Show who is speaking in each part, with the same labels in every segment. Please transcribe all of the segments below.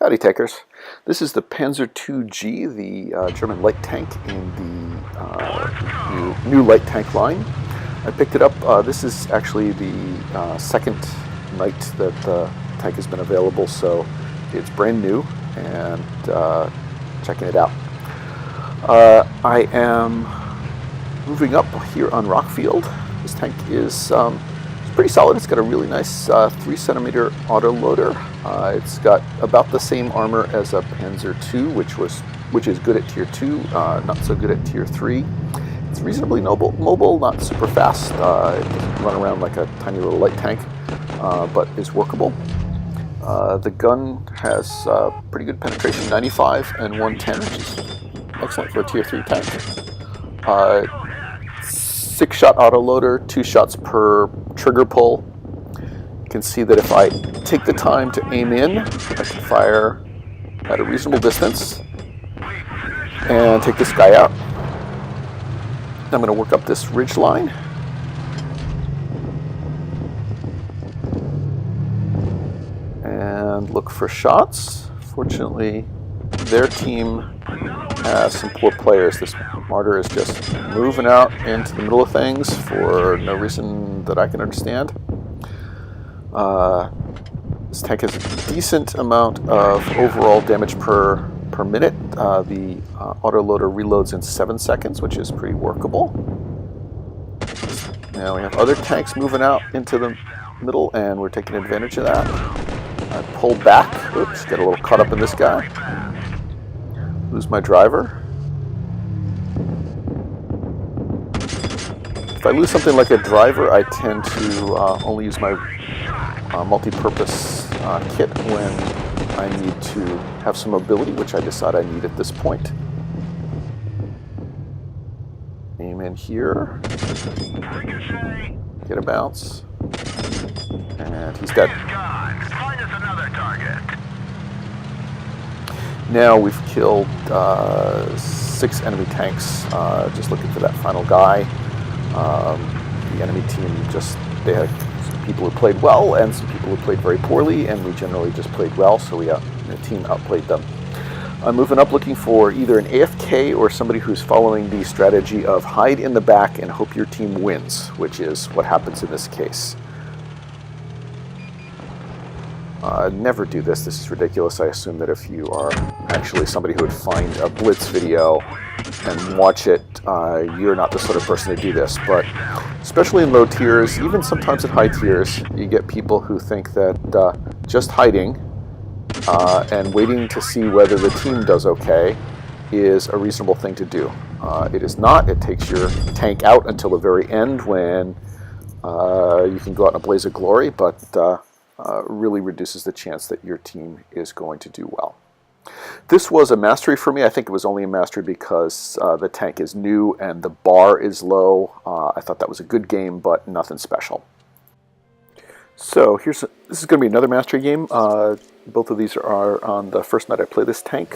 Speaker 1: Howdy takers. This is the Panzer II-G, the German light tank in the new light tank line. I picked it up. This is actually the second night that the tank has been available, so it's brand new and checking it out. I am moving up here on Rockfield. This tank is pretty solid. It's got a really nice 3-centimeter autoloader. It's got about the same armor as a Panzer II, which is good at Tier 2, not so good at Tier 3. It's reasonably mobile, not super fast. It doesn't run around like a tiny little light tank, but is workable. The gun has pretty good penetration, 95 and 110, which is excellent for a Tier 3 tank. 6-shot autoloader, 2 shots per trigger pull. You can see that if I take the time to aim in, I can fire at a reasonable distance and take this guy out. I'm going to work up this ridge line. And look for shots. Fortunately, their team has some poor players. This martyr is just moving out into the middle of things for no reason that I can understand. This tank has a decent amount of overall damage per minute. The autoloader reloads in 7 seconds, which is pretty workable. Now we have other tanks moving out into the middle, and we're taking advantage of that. I pull back. Oops, get a little caught up in this guy. Lose my driver. If I lose something like a driver, I tend to only use my multi-purpose kit when I need to have some mobility, which I decide I need at this point. Aim in here. Get a bounce. And he's dead. Now we've killed 6 enemy tanks, just looking for that final guy. The enemy team they had some people who played well and some people who played very poorly, and we generally just played well, so the team outplayed them. I'm moving up looking for either an AFK or somebody who's following the strategy of hide in the back and hope your team wins, which is what happens in this case. Never do this. This is ridiculous. I assume that if you are actually somebody who would find a Blitz video and watch it, you're not the sort of person to do this. But especially in low tiers, even sometimes at high tiers, you get people who think that just hiding and waiting to see whether the team does okay is a reasonable thing to do. It is not. It takes your tank out until the very end when you can go out in a blaze of glory, but really reduces the chance that your team is going to do well. This was a mastery for me. I think it was only a mastery because the tank is new and the bar is low. I thought that was a good game, but nothing special. So this is going to be another mastery game. Both of these are on the first night I play this tank.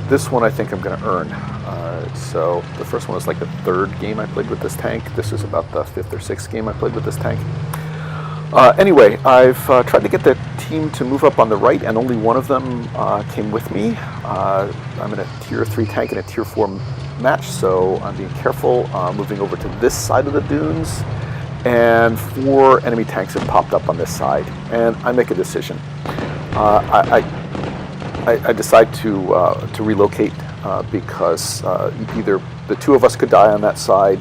Speaker 1: This one I think I'm going to earn. So the first one was like the 3rd game I played with this tank. This is about the 5th or 6th game I played with this tank. Anyway, I've tried to get the team to move up on the right, and only one of them came with me. I'm in a Tier 3 tank and a Tier 4 match, so I'm being careful, moving over to this side of the dunes, and 4 enemy tanks have popped up on this side, and I make a decision. I decide to relocate because either the 2 of us could die on that side,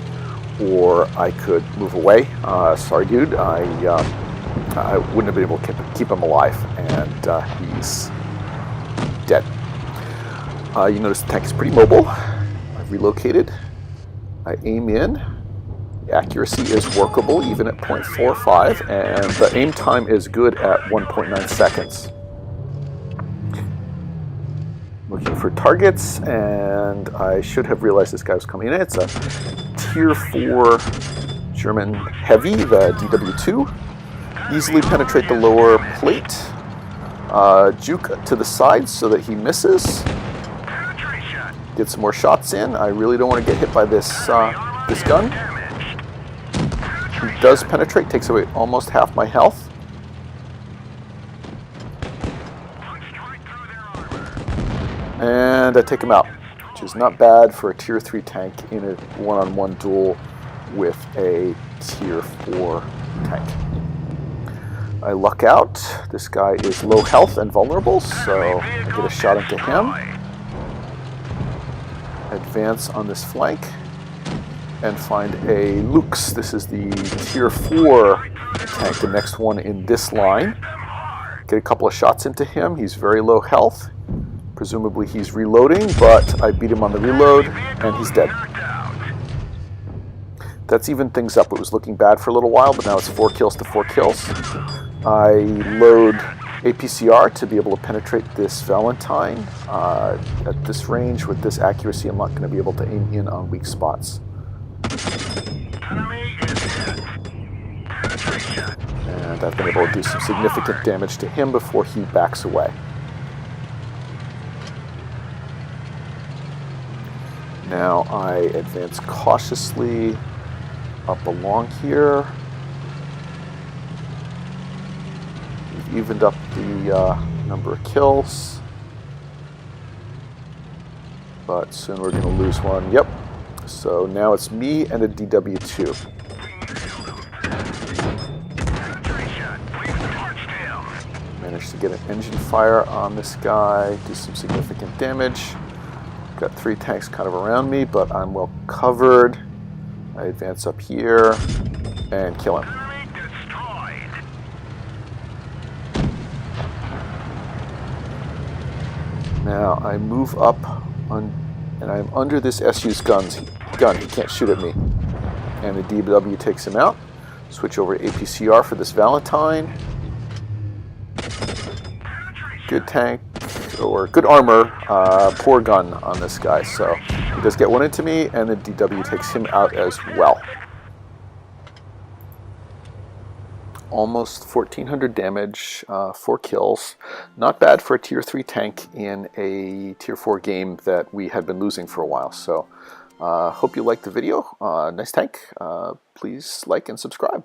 Speaker 1: or I could move away. Sorry, dude, I wouldn't have been able to keep him alive, and he's dead. You notice the tank is pretty mobile. I've relocated. I aim in. The accuracy is workable, even at 0.45, and the aim time is good at 1.9 seconds. Looking for targets, and I should have realized this guy was coming in. It's a Tier 4 German heavy, the DW2. Easily penetrate the lower plate. Juke to the side so that he misses. Get some more shots in. I really don't want to get hit by this gun. He does penetrate, takes away almost half my health. And I take him out, which is not bad for a tier 3 tank in a one-on-one duel with a tier 4 tank. I luck out. This guy is low health and vulnerable, so I get a shot into him. Advance on this flank and find a Lux. This is the tier 4 tank, the next one in this line. Get a couple of shots into him. He's very low health. Presumably he's reloading, but I beat him on the reload and he's dead. That's evened things up. It was looking bad for a little while, but now it's 4 kills to 4 kills. I load APCR to be able to penetrate this Valentine. At this range, with this accuracy, I'm not going to be able to aim in on weak spots. And I've been able to do some significant damage to him before he backs away. Now I advance cautiously up along here. We've evened up the number of kills, but soon we're going to lose one. Yep. So now it's me and a DW2. Managed to get an engine fire on this guy, do some significant damage. Got 3 tanks kind of around me, but I'm well covered. I advance up here and kill him. Now I move up on, and I'm under this SU's gun. He can't shoot at me. And the DW takes him out. Switch over to APCR for this Valentine. Good tank, or good armor, poor gun on this guy. So he does get one into me, and the DW takes him out as well. Almost 1,400 damage, 4 kills. Not bad for a tier 3 tank in a tier 4 game that we had been losing for a while. So hope you liked the video. Nice tank. Please like and subscribe.